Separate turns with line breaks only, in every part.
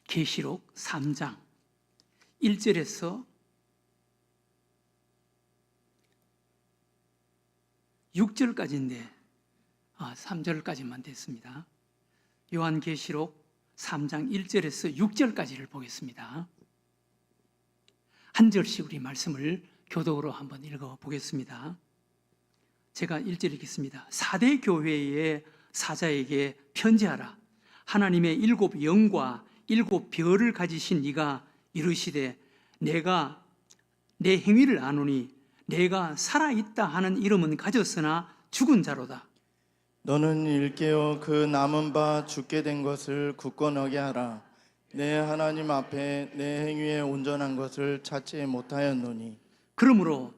계시록 3장 1절에서 6절까지인데 3절까지만 됐습니다. 요한계시록 3장 1절에서 6절까지를 보겠습니다. 한 절씩 우리 말씀을 교독으로 한번 읽어보겠습니다. 제가 1절 읽겠습니다. 4대 교회의 사자에게 편지하라. 하나님의 7 영과 7 별을 가지신 이가 이르시되 내가 내 행위를 아노니 내가 살아있다 하는 이름은 가졌으나 죽은 자로다.
너는 일깨어 그 남은 바 죽게 된 것을 굳건하게 하라. 내 하나님 앞에 내 행위에 온전한 것을 찾지 못하였노니
그러므로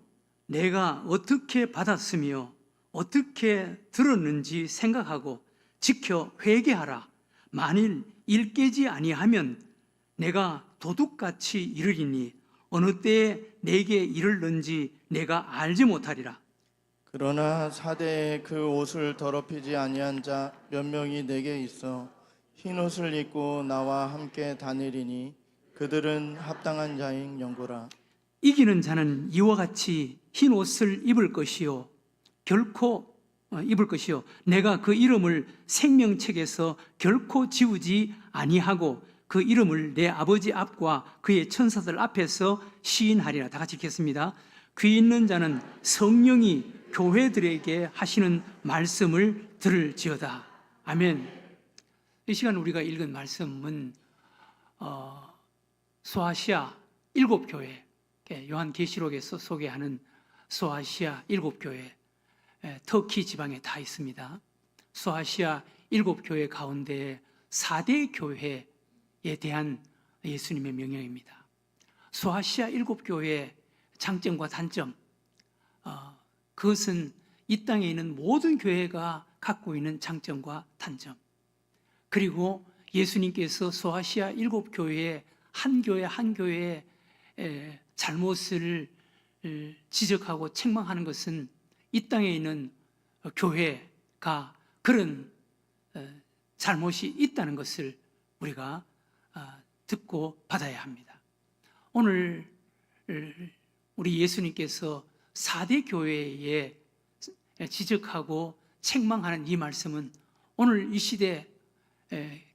내가 어떻게 받았으며 어떻게 들었는지 생각하고 지켜 회개하라. 만일 일깨지 아니하면 내가 도둑같이 이르리니 어느 때에 내게 이르는지 내가 알지 못하리라.
그러나 사대에 그 옷을 더럽히지 아니한 자 몇 명이 내게 있어 흰 옷을 입고 나와 함께 다니리니 그들은 합당한 자인 영구라.
이기는 자는 이와 같이 흰 옷을 입을 것이요 내가 그 이름을 생명책에서 결코 지우지 아니하고 그 이름을 내 아버지 앞과 그의 천사들 앞에서 시인하리라. 다 같이 읽겠습니다. 귀 있는 자는 성령이 교회들에게 하시는 말씀을 들을지어다. 아멘. 이 시간 우리가 읽은 말씀은 소아시아 7교회, 요한계시록에서 소개하는 소아시아 7교회, 터키 지방에 다 있습니다. 소아시아 7교회 가운데 4대 교회에 대한 예수님의 명령입니다. 소아시아 7교회의 장점과 단점, 그것은 이 땅에 있는 모든 교회가 갖고 있는 장점과 단점, 그리고 예수님께서 소아시아 7교회의 한 교회 한 교회의 잘못을 지적하고 책망하는 것은 이 땅에 있는 교회가 그런 잘못이 있다는 것을 우리가 듣고 받아야 합니다. 오늘 우리 예수님께서 4대 교회에 지적하고 책망하는 이 말씀은 오늘 이 시대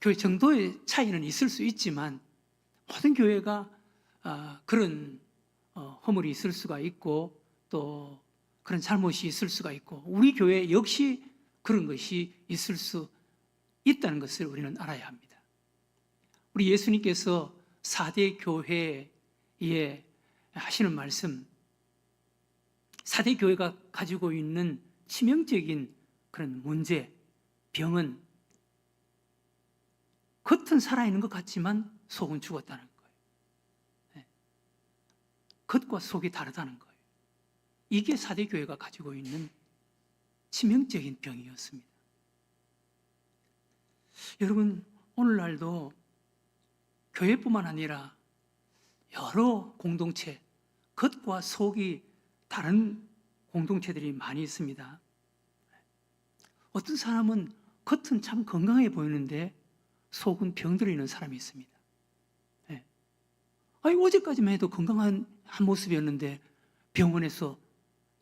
교회 정도의 차이는 있을 수 있지만 모든 교회가 그런 허물이 있을 수가 있고 또 그런 잘못이 있을 수가 있고 우리 교회 역시 그런 것이 있을 수 있다는 것을 우리는 알아야 합니다. 우리 예수님께서 4대 교회에 하시는 말씀, 4대 교회가 가지고 있는 치명적인 그런 문제, 병은 겉은 살아있는 것 같지만 속은 죽었다는 거예요. 겉과 속이 다르다는 거예요. 이게 4대 교회가 가지고 있는 치명적인 병이었습니다. 여러분, 오늘날도 교회뿐만 아니라 여러 공동체, 겉과 속이 다른 공동체들이 많이 있습니다. 어떤 사람은 겉은 참 건강해 보이는데 속은 병들어 있는 사람이 있습니다. 어제까지만 해도 건강한 한 모습이었는데 병원에서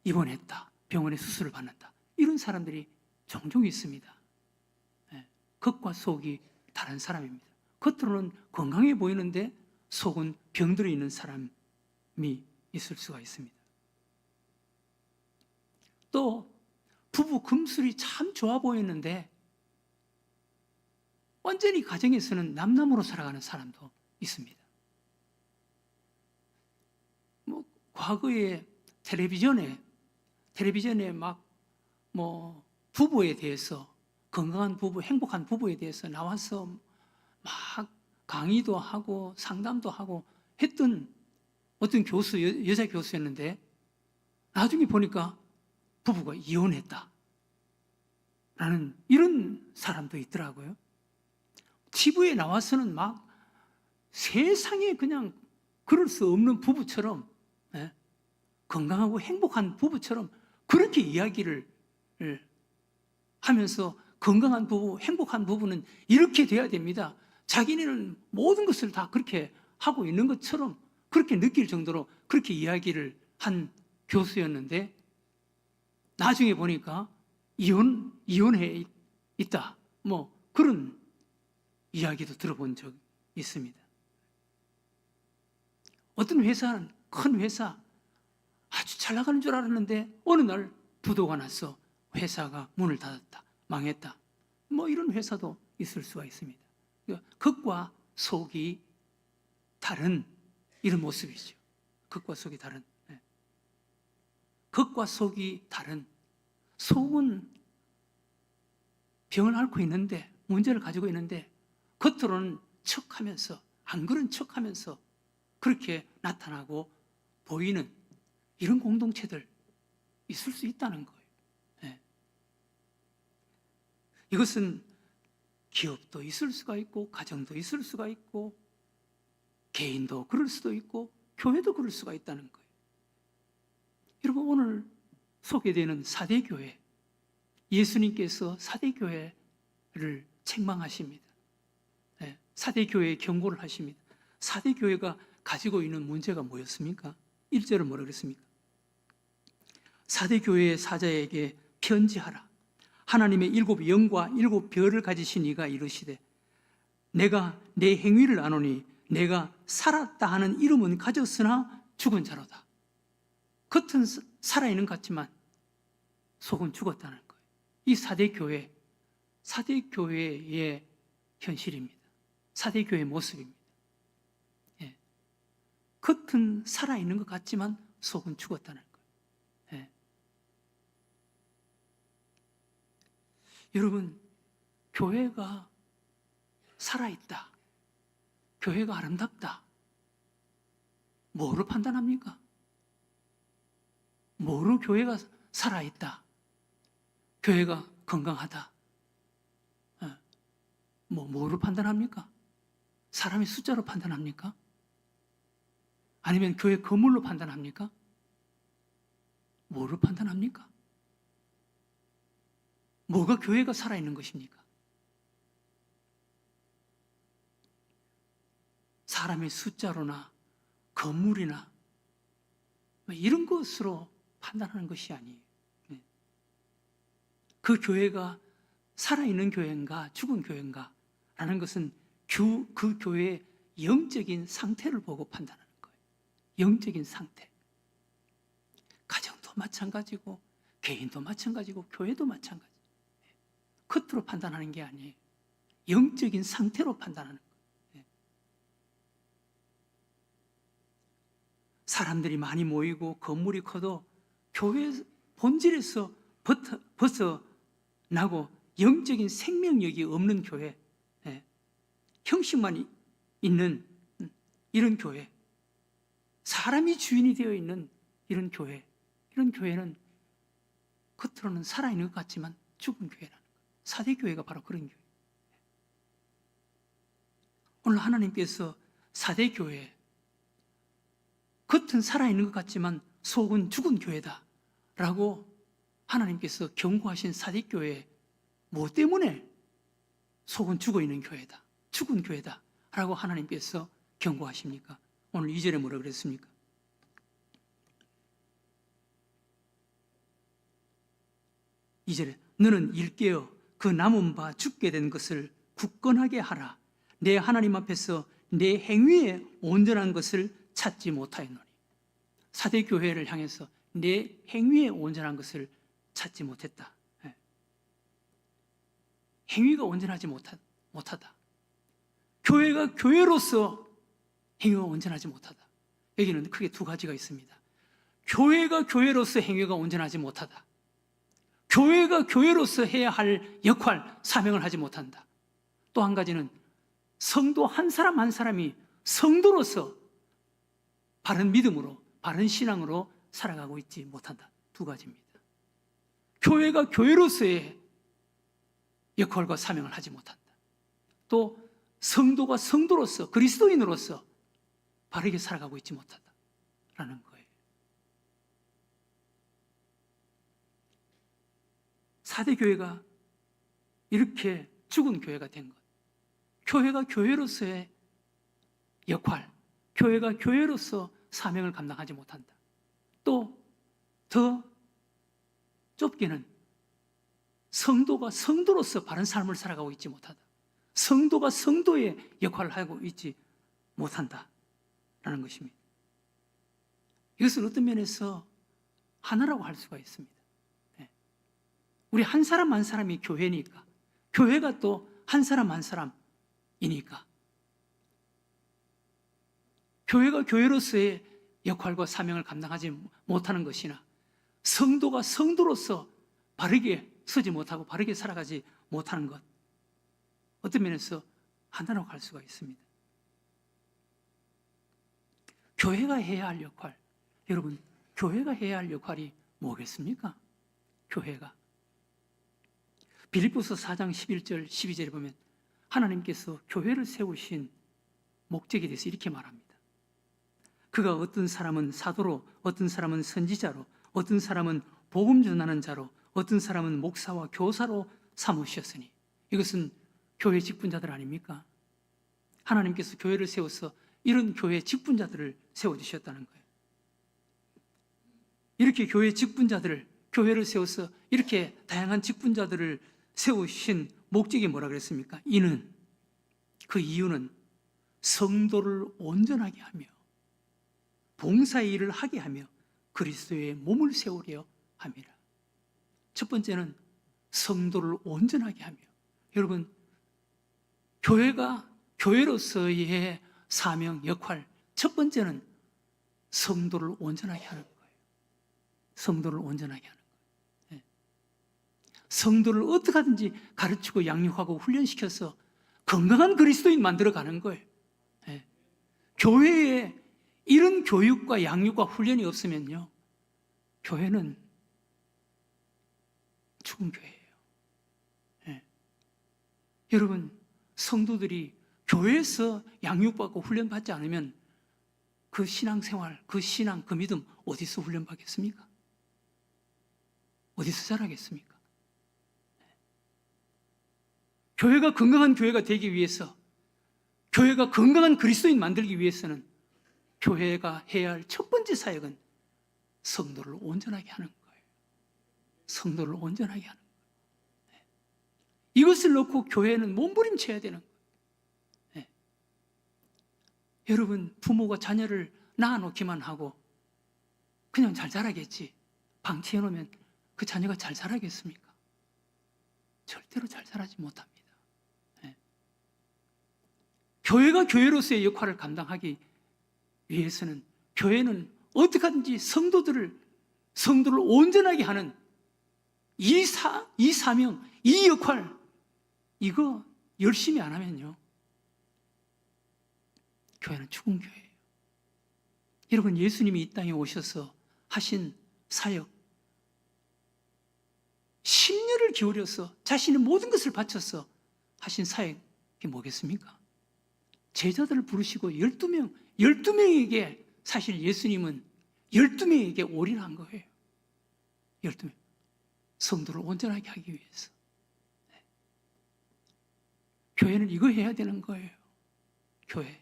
입원했다, 병원에 수술을 받는다, 이런 사람들이 종종 있습니다. 겉과 속이 다른 사람입니다. 겉으로는 건강해 보이는데 속은 병들어 있는 사람이 있을 수가 있습니다. 또 부부 금술이 참 좋아 보이는데 완전히 가정에서는 남남으로 살아가는 사람도 있습니다. 과거에 텔레비전에 부부에 대해서, 건강한 부부, 행복한 부부에 대해서 나와서 막 강의도 하고 상담도 하고 했던 어떤 교수, 여자 교수였는데 나중에 보니까 부부가 이혼했다 라는 이런 사람도 있더라고요. TV에 나와서는 막 세상에 그냥 그럴 수 없는 부부처럼, 건강하고 행복한 부부처럼 그렇게 이야기를 하면서 건강한 부부, 행복한 부부는 이렇게 돼야 됩니다. 자기네는 모든 것을 다 그렇게 하고 있는 것처럼 그렇게 느낄 정도로 그렇게 이야기를 한 교수였는데 나중에 보니까 이혼해 있다. 뭐 그런 이야기도 들어본 적이 있습니다. 어떤 회사는 큰 회사 아주 잘 나가는 줄 알았는데 어느 날 부도가 나서 회사가 문을 닫았다. 망했다. 뭐 이런 회사도 있을 수가 있습니다. 겉과 속이 다른 이런 모습이죠. 겉과 속이 다른. 겉과 속이 다른. 속은 병을 앓고 있는데, 문제를 가지고 있는데 겉으로는 척하면서, 안 그런 척하면서 그렇게 나타나고 보이는 이런 공동체들 있을 수 있다는 거예요. 이것은 기업도 있을 수가 있고, 가정도 있을 수가 있고, 개인도 그럴 수도 있고, 교회도 그럴 수가 있다는 거예요. 여러분, 오늘 소개되는 사대교회, 예수님께서 사대교회를 책망하십니다. 사대교회에 경고를 하십니다. 사대교회가 가지고 있는 문제가 뭐였습니까? 1절은 뭐라 그랬습니까? 사대교회의 사자에게 편지하라. 하나님의 7 영과 7 별을 가지신 이가 이르시되 내가 내 행위를 아노니 내가 살았다 하는 이름은 가졌으나 죽은 자로다. 겉은 살아있는 것 같지만 속은 죽었다는 거예요. 이 사대교회의 현실입니다. 사대교회의 모습입니다. 겉은 살아있는 것 같지만 속은 죽었다는 거예요. 여러분, 교회가 살아있다, 교회가 아름답다, 뭐로 판단합니까? 뭐로 교회가 살아있다, 교회가 건강하다, 뭐로 판단합니까? 사람의 숫자로 판단합니까? 아니면 교회 건물로 판단합니까? 뭐로 판단합니까? 뭐가 교회가 살아있는 것입니까? 사람의 숫자로나 건물이나 이런 것으로 판단하는 것이 아니에요. 그 교회가 살아있는 교회인가 죽은 교회인가 라는 것은 그 교회의 영적인 상태를 보고 판단하는 거예요. 영적인 상태. 가정도 마찬가지고 개인도 마찬가지고 교회도 마찬가지. 겉으로 판단하는 게 아니에요. 영적인 상태로 판단하는 거예요. 사람들이 많이 모이고 건물이 커도 교회 본질에서 벗어나고 영적인 생명력이 없는 교회, 형식만 있는 이런 교회, 사람이 주인이 되어 있는 이런 교회는 겉으로는 살아있는 것 같지만 죽은 교회라는 거예요. 사대교회가 바로 그런 교회예요. 오늘 하나님께서 사대교회, 겉은 살아있는 것 같지만 속은 죽은 교회다 라고 하나님께서 경고하신 사대교회, 뭐 때문에 속은 죽어있는 교회다, 죽은 교회다 라고 하나님께서 경고하십니까? 오늘 2절에 뭐라 그랬습니까? 이절에 너는 일깨어 그 남은 바 죽게 된 것을 굳건하게 하라. 내 하나님 앞에서 내 행위에 온전한 것을 찾지 못하였노니. 사대교회를 향해서 내 행위에 온전한 것을 찾지 못했다. 행위가 온전하지 못하다. 교회가 교회로서 행위가 온전하지 못하다. 여기는 크게 2가지가 있습니다. 교회가 교회로서 행위가 온전하지 못하다. 교회가 교회로서 해야 할 역할, 사명을 하지 못한다. 또 한 가지는 성도 한 사람 한 사람이 성도로서 바른 믿음으로, 바른 신앙으로 살아가고 있지 못한다. 2가지입니다. 교회가 교회로서의 역할과 사명을 하지 못한다. 또 성도가 성도로서, 그리스도인으로서 바르게 살아가고 있지 못한다라는 거예요. 사대교회가 이렇게 죽은 교회가 된 것, 교회가 교회로서의 역할, 교회가 교회로서 사명을 감당하지 못한다. 또 더 좁게는 성도가 성도로서 바른 삶을 살아가고 있지 못하다. 성도가 성도의 역할을 하고 있지 못한다라는 것입니다. 이것은 어떤 면에서 하나라고 할 수가 있습니다. 우리 한 사람 한 사람이 교회니까, 교회가 또 한 사람 한 사람이니까, 교회가 교회로서의 역할과 사명을 감당하지 못하는 것이나 성도가 성도로서 바르게 서지 못하고 바르게 살아가지 못하는 것, 어떤 면에서 하나라고 할 수가 있습니다. 교회가 해야 할 역할, 여러분, 교회가 해야 할 역할이 뭐겠습니까? 교회가 빌립보서 4장 11절 12절에 보면 하나님께서 교회를 세우신 목적에 대해서 이렇게 말합니다. 그가 어떤 사람은 사도로, 어떤 사람은 선지자로, 어떤 사람은 복음 전하는 자로, 어떤 사람은 목사와 교사로 삼으셨으니, 이것은 교회 직분자들 아닙니까? 하나님께서 교회를 세워서 이런 교회 직분자들을 세워주셨다는 거예요. 이렇게 교회 직분자들을, 교회를 세워서 이렇게 다양한 직분자들을 세우신 목적이 뭐라 그랬습니까? 이는, 그 이유는 성도를 온전하게 하며 봉사의 일을 하게 하며 그리스도의 몸을 세우려 함이라. 첫 번째는 성도를 온전하게 하며, 여러분, 교회가 교회로서의 사명, 역할, 첫 번째는 성도를 온전하게 하는 거예요. 성도를 온전하게 하는 거예요. 성도를 어떻게 하든지 가르치고 양육하고 훈련시켜서 건강한 그리스도인 만들어가는 거예요. 교회에 이런 교육과 양육과 훈련이 없으면요, 교회는 죽은 교회예요. 여러분, 성도들이 교회에서 양육받고 훈련받지 않으면 그 신앙생활, 그 신앙, 그 믿음 어디서 훈련받겠습니까? 어디서 자라겠습니까? 교회가 건강한 교회가 되기 위해서, 교회가 건강한 그리스도인 만들기 위해서는 교회가 해야 할 첫 번째 사역은 성도를 온전하게 하는 거예요. 성도를 온전하게 하는 거예요. 이것을 놓고 교회는 몸부림쳐야 되는 거예요. 여러분, 부모가 자녀를 낳아놓기만 하고 그냥 잘 자라겠지, 방치해놓으면 그 자녀가 잘 자라겠습니까? 절대로 잘 자라지 못합니다. 교회가 교회로서의 역할을 감당하기 위해서는 교회는 어떻게 하든지 성도를 온전하게 하는 이 사명, 이 역할, 이거 열심히 안 하면요, 교회는 죽은 교회예요. 여러분, 예수님이 이 땅에 오셔서 하신 사역, 10년을 기울여서 자신의 모든 것을 바쳐서 하신 사역이 뭐겠습니까? 제자들을 부르시고 12명에게 사실 예수님은 12명에게 올인한 거예요. 12명. 성도를 온전하게 하기 위해서. 교회는 이거 해야 되는 거예요. 교회.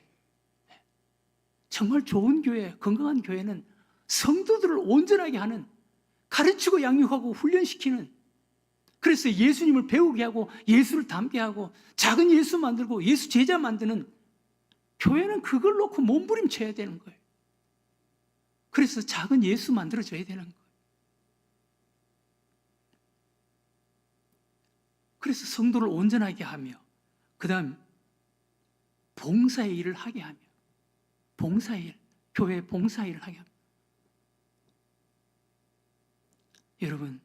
정말 좋은 교회, 건강한 교회는 성도들을 온전하게 하는, 가르치고 양육하고 훈련시키는, 그래서 예수님을 배우게 하고 예수를 닮게 하고 작은 예수 만들고 예수 제자 만드는, 교회는 그걸 놓고 몸부림쳐야 되는 거예요. 그래서 작은 예수 만들어줘야 되는 거예요. 그래서 성도를 온전하게 하며, 그 다음 봉사의 일을 하게 하며, 봉사의 일, 교회 봉사의 일을 하게 하며. 여러분,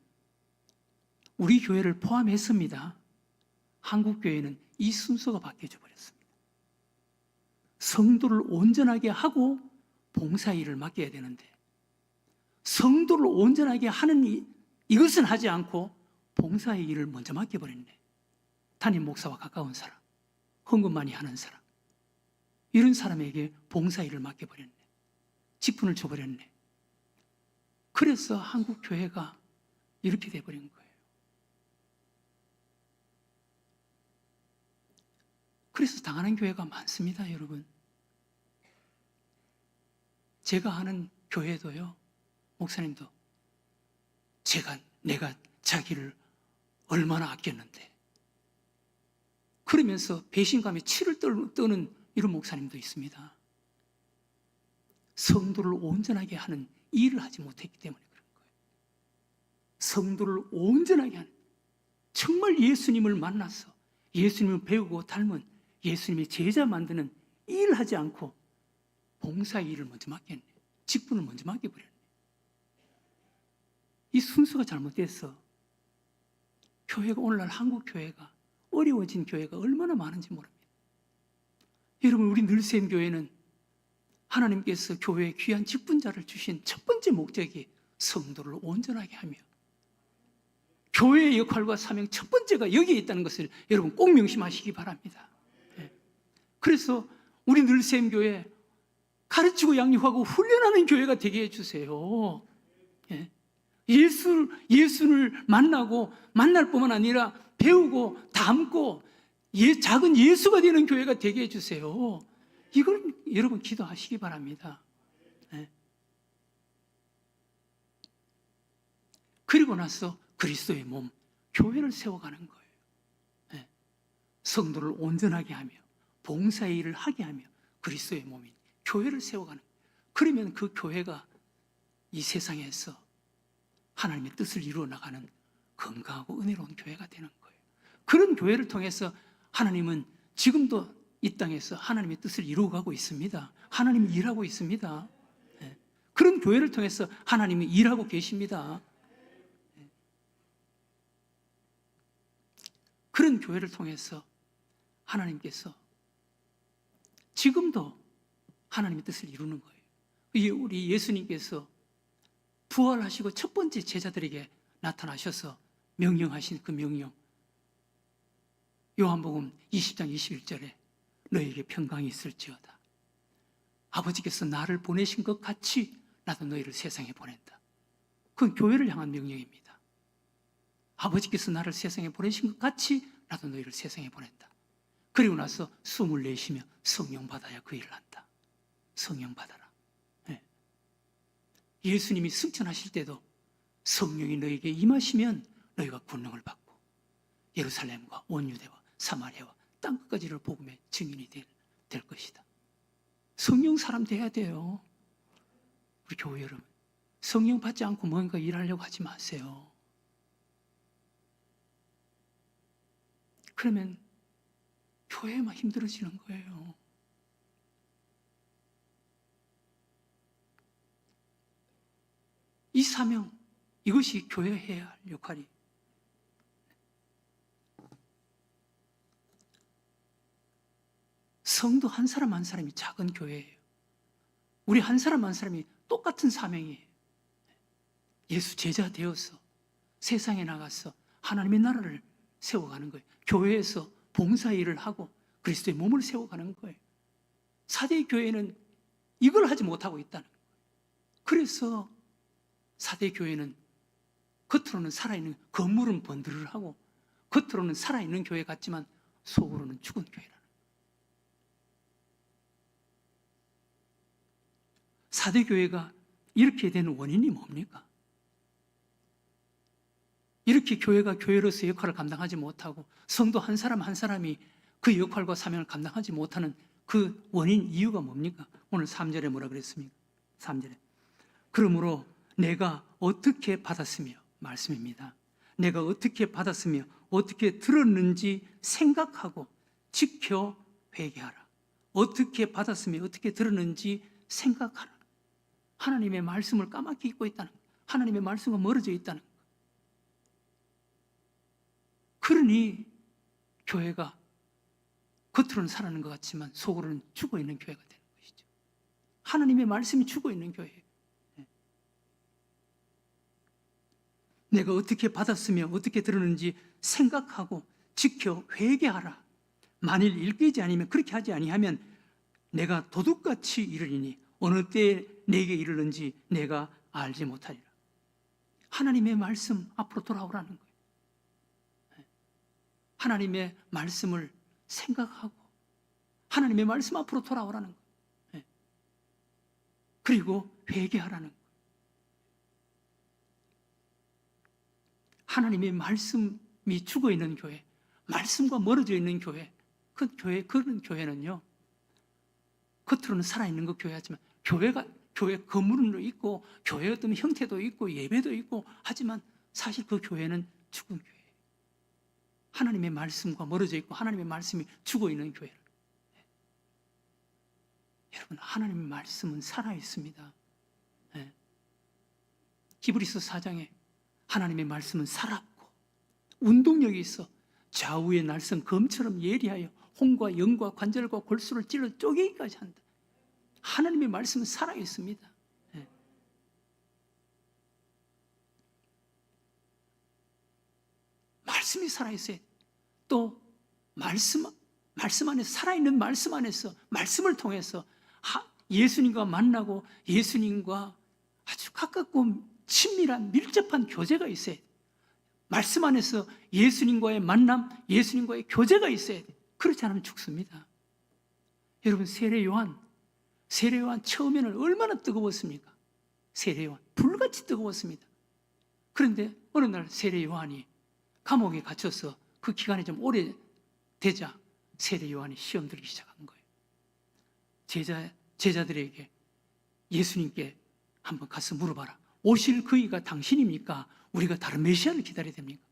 우리 교회를 포함했습니다. 한국 교회는 이 순서가 바뀌어져 버렸습니다. 성도를 온전하게 하고 봉사의 일을 맡겨야 되는데, 성도를 온전하게 하는 이것은 하지 않고 봉사의 일을 먼저 맡겨버렸네. 담임 목사와 가까운 사람, 헌금 많이 하는 사람, 이런 사람에게 봉사의 일을 맡겨버렸네. 직분을 줘버렸네. 그래서 한국 교회가 이렇게 돼버린 거예요. 그래서 당하는 교회가 많습니다, 여러분. 제가 하는 교회도요, 목사님도 내가 자기를 얼마나 아꼈는데, 그러면서 배신감에 치를 떠는 이런 목사님도 있습니다. 성도를 온전하게 하는 일을 하지 못했기 때문에 그런 거예요. 성도를 온전하게 하는, 정말 예수님을 만나서 예수님을 배우고 닮은 예수님의 제자 만드는 일을 하지 않고 봉사 일을 먼저 맡겼네. 직분을 먼저 맡겨버렸네. 이 순서가 잘못돼서 교회가, 오늘날 한국 교회가 어려워진 교회가 얼마나 많은지 모릅니다. 여러분, 우리 늘샘 교회는 하나님께서 교회에 귀한 직분자를 주신 첫 번째 목적이 성도를 온전하게 하며, 교회의 역할과 사명 첫 번째가 여기에 있다는 것을 여러분 꼭 명심하시기 바랍니다. 그래서 우리 늘샘 교회 가르치고 양육하고 훈련하는 교회가 되게 해주세요. 예수를 만나고 만날 뿐만 아니라 배우고 닮고 작은 예수가 되는 교회가 되게 해주세요. 이걸 여러분 기도하시기 바랍니다. 그리고 나서 그리스도의 몸, 교회를 세워가는 거예요. 성도를 온전하게 하며 봉사의 일을 하게 하며 그리스도의 몸인 교회를 세워가는 거예요. 그러면 그 교회가 이 세상에서 하나님의 뜻을 이루어 나가는 건강하고 은혜로운 교회가 되는 거예요. 그런 교회를 통해서 하나님은 지금도 이 땅에서 하나님의 뜻을 이루어가고 있습니다. 하나님이 일하고 있습니다. 그런 교회를 통해서 하나님이 일하고 계십니다. 그런 교회를 통해서 하나님께서 지금도 하나님의 뜻을 이루는 거예요. 우리 예수님께서 부활하시고 첫 번째 제자들에게 나타나셔서 명령하신 그 명령, 요한복음 20장 21절에 너희에게 평강이 있을지어다. 아버지께서 나를 보내신 것 같이 나도 너희를 세상에 보낸다. 그건 교회를 향한 명령입니다. 아버지께서 나를 세상에 보내신 것 같이 나도 너희를 세상에 보낸다. 그리고 나서 숨을 내쉬며 성령 받아야 그 일을 한다. 성령 받아라. 예수님이 승천하실 때도 성령이 너희에게 임하시면 너희가 권능을 받고 예루살렘과 온 유대와 사마리아와 땅끝까지를 복음의 증인이 될 것이다. 성령 사람 돼야 돼요. 우리 교회 여러분, 성령 받지 않고 뭔가 일하려고 하지 마세요. 그러면 교회만 힘들어지는 거예요. 이 사명, 이것이 교회가 해야 할 역할이. 성도 한 사람 한 사람이 작은 교회예요. 우리 한 사람 한 사람이 똑같은 사명이에요. 예수 제자 되어서 세상에 나가서 하나님의 나라를 세워가는 거예요. 교회에서 봉사 일을 하고 그리스도의 몸을 세워가는 거예요. 4대 교회는 이걸 하지 못하고 있다는 거예요. 그래서 4대 교회는 겉으로는 살아있는, 건물은 번들하고 겉으로는 살아있는 교회 같지만 속으로는 죽은 교회라는 거예요. 4대 교회가 이렇게 되는 원인이 뭡니까? 이렇게 교회가 교회로서 역할을 감당하지 못하고 성도 한 사람 한 사람이 그 역할과 사명을 감당하지 못하는 그 원인, 이유가 뭡니까? 오늘 3절에 뭐라 그랬습니까? 3절에 그러므로 내가 어떻게 받았으며, 말씀입니다. 내가 어떻게 받았으며 어떻게 들었는지 생각하고 지켜 회개하라. 어떻게 받았으며 어떻게 들었는지 생각하라. 하나님의 말씀을 까맣게 잊고 있다는 거예요. 하나님의 말씀과 멀어져 있다는 거예요. 그러니 교회가 겉으로는 살아있는 것 같지만 속으로는 죽어있는 교회가 되는 것이죠. 하나님의 말씀이 죽어있는 교회예요. 내가 어떻게 받았으며 어떻게 들었는지 생각하고 지켜 회개하라. 만일 일깨지 아니면, 그렇게 하지 아니하면 내가 도둑같이 이르리니 어느 때에 내게 이르는지 내가 알지 못하리라. 하나님의 말씀 앞으로 돌아오라는 거예요. 하나님의 말씀을 생각하고 하나님의 말씀 앞으로 돌아오라는 거예요. 예. 그리고 회개하라는 거예요. 하나님의 말씀이 죽어있는 교회, 말씀과 멀어져 있는 교회, 그런 교회는요, 겉으로는 살아있는 그 교회 하지만 교회 건물은 있고 교회 어떤 형태도 있고 예배도 있고 하지만 사실 그 교회는 죽은 교회예요. 하나님의 말씀과 멀어져 있고 하나님의 말씀이 죽어있는 교회를. 여러분, 하나님의 말씀은 살아있습니다. 네. 히브리서 4장에 하나님의 말씀은 살았고 운동력이 있어 좌우의 날선 검처럼 예리하여 혼과 영과 관절과 골수를 찔러 쪼개기까지 한다. 하나님의 말씀은 살아있습니다. 네. 말씀이 살아있어요. 또 말씀 안에서, 살아있는 말씀 안에서, 말씀을 통해서 예수님과 만나고 예수님과 아주 가깝고 친밀한 밀접한 교제가 있어야 돼. 말씀 안에서 예수님과의 만남, 예수님과의 교제가 있어야 돼. 그렇지 않으면 죽습니다. 여러분, 세례 요한 처음에는 얼마나 뜨거웠습니까? 세례 요한 불같이 뜨거웠습니다. 그런데 어느 날 세례 요한이 감옥에 갇혀서 그 기간이 좀 오래 되자 세례 요한이 시험 들기 시작한 거예요. 제자들에게 예수님께 한번 가서 물어봐라. 오실 그이가 당신입니까? 우리가 다른 메시아를 기다려야 됩니까?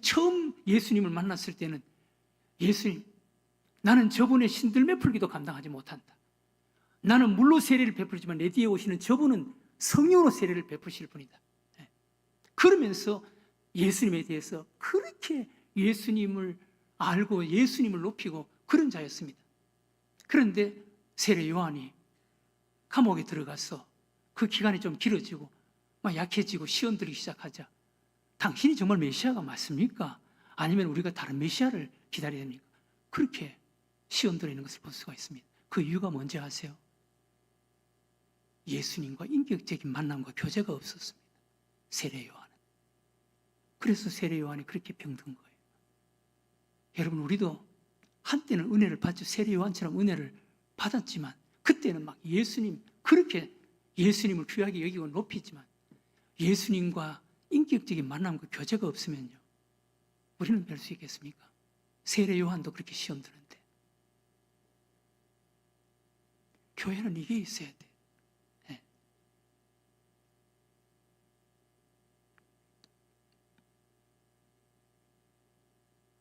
처음 예수님을 만났을 때는 예수님, 나는 저분의 신들매 풀기도 감당하지 못한다. 나는 물로 세례를 베풀지만 내 뒤에 오시는 저분은 성령으로 세례를 베푸실 분이다. 그러면서 예수님에 대해서 그렇게 예수님을 알고 예수님을 높이고 그런 자였습니다. 그런데 세례 요한이 감옥에 들어가서 그 기간이 좀 길어지고 막 약해지고 시험 들기 시작하자 당신이 정말 메시아가 맞습니까? 아니면 우리가 다른 메시아를 기다려야 됩니까? 그렇게 시험 들어 있는 것을 볼 수가 있습니다. 그 이유가 뭔지 아세요? 예수님과 인격적인 만남과 교제가 없었습니다. 세례 요한은. 그래서 세례 요한이 그렇게 병든 거예요. 여러분, 우리도 한때는 은혜를 받죠. 세례 요한처럼 은혜를 받았지만 그때는 막 그렇게 예수님을 귀하게 여기고 높이지만 예수님과 인격적인 만남과 교제가 없으면요, 우리는 별 수 있겠습니까? 세례 요한도 그렇게 시험 드는데 교회는 이게 있어야 돼. 네.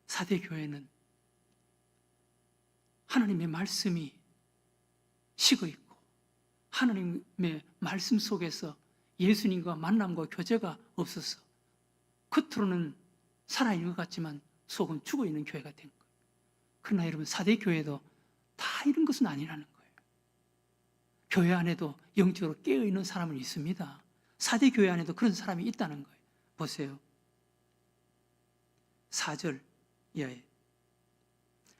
사대 교회는 하나님의 말씀이 식어 있고 하나님의 말씀 속에서 예수님과 만남과 교제가 없어서 겉으로는 살아있는 것 같지만 속은 죽어있는 교회가 된 거예요. 그러나 여러분, 사대 교회도 다 이런 것은 아니라는 거예요. 교회 안에도 영적으로 깨어있는 사람은 있습니다. 사대 교회 안에도 그런 사람이 있다는 거예요. 보세요. 4절 이하에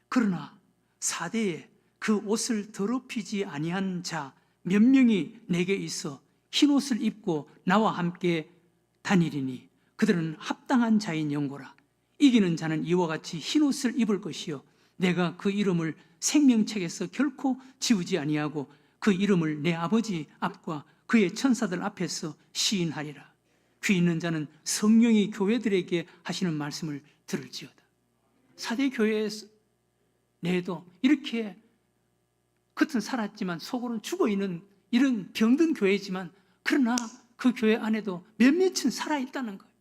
그러나 사대에 그 옷을 더럽히지 아니한 자 몇 명이 내게 있어 흰 옷을 입고 나와 함께 다니리니 그들은 합당한 자인 영고라. 이기는 자는 이와 같이 흰 옷을 입을 것이요 내가 그 이름을 생명책에서 결코 지우지 아니하고 그 이름을 내 아버지 앞과 그의 천사들 앞에서 시인하리라. 귀 있는 자는 성령이 교회들에게 하시는 말씀을 들을지어다. 사대 교회 내에도 이렇게 겉은 살았지만 속으로는 죽어있는 이런 병든 교회지만 그러나 그 교회 안에도 몇몇은 살아있다는 거예요.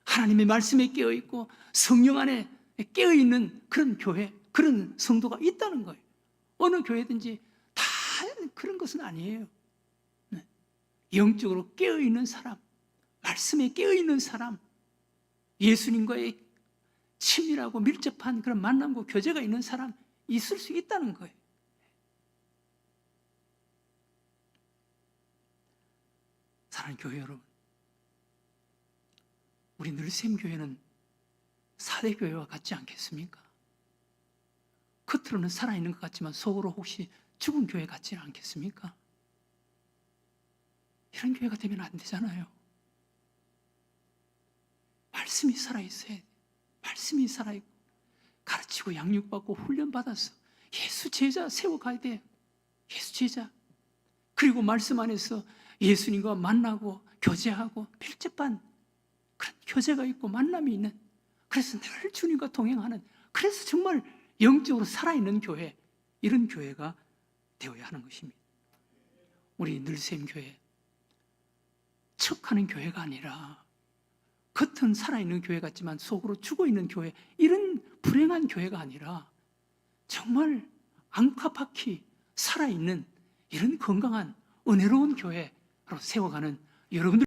하나님의 말씀에 깨어있고 성령 안에 깨어있는 그런 교회, 그런 성도가 있다는 거예요. 어느 교회든지 다 그런 것은 아니에요. 네. 영적으로 깨어있는 사람, 말씀에 깨어있는 사람, 예수님과의 친밀하고 밀접한 그런 만남과 교제가 있는 사람 있을 수 있다는 거예요. 사랑하는 교회 여러분, 우리 늘샘교회는 사대교회와 같지 않겠습니까? 겉으로는 살아있는 것 같지만 속으로 혹시 죽은 교회 같지는 않겠습니까? 이런 교회가 되면 안 되잖아요. 말씀이 살아있어야 돼. 말씀이 살아있고 가르치고 양육받고 훈련받아서 예수 제자 세워가야 돼요. 예수 제자. 그리고 말씀 안에서 예수님과 만나고 교제하고 밀접한 그런 교제가 있고 만남이 있는, 그래서 늘 주님과 동행하는, 그래서 정말 영적으로 살아있는 교회, 이런 교회가 되어야 하는 것입니다. 우리 늘샘교회 척하는 교회가 아니라 겉은 살아있는 교회 같지만 속으로 죽어있는 교회, 이런 불행한 교회가 아니라 정말 앙카파키 살아있는 이런 건강한 은혜로운 교회로 세워가는 여러분들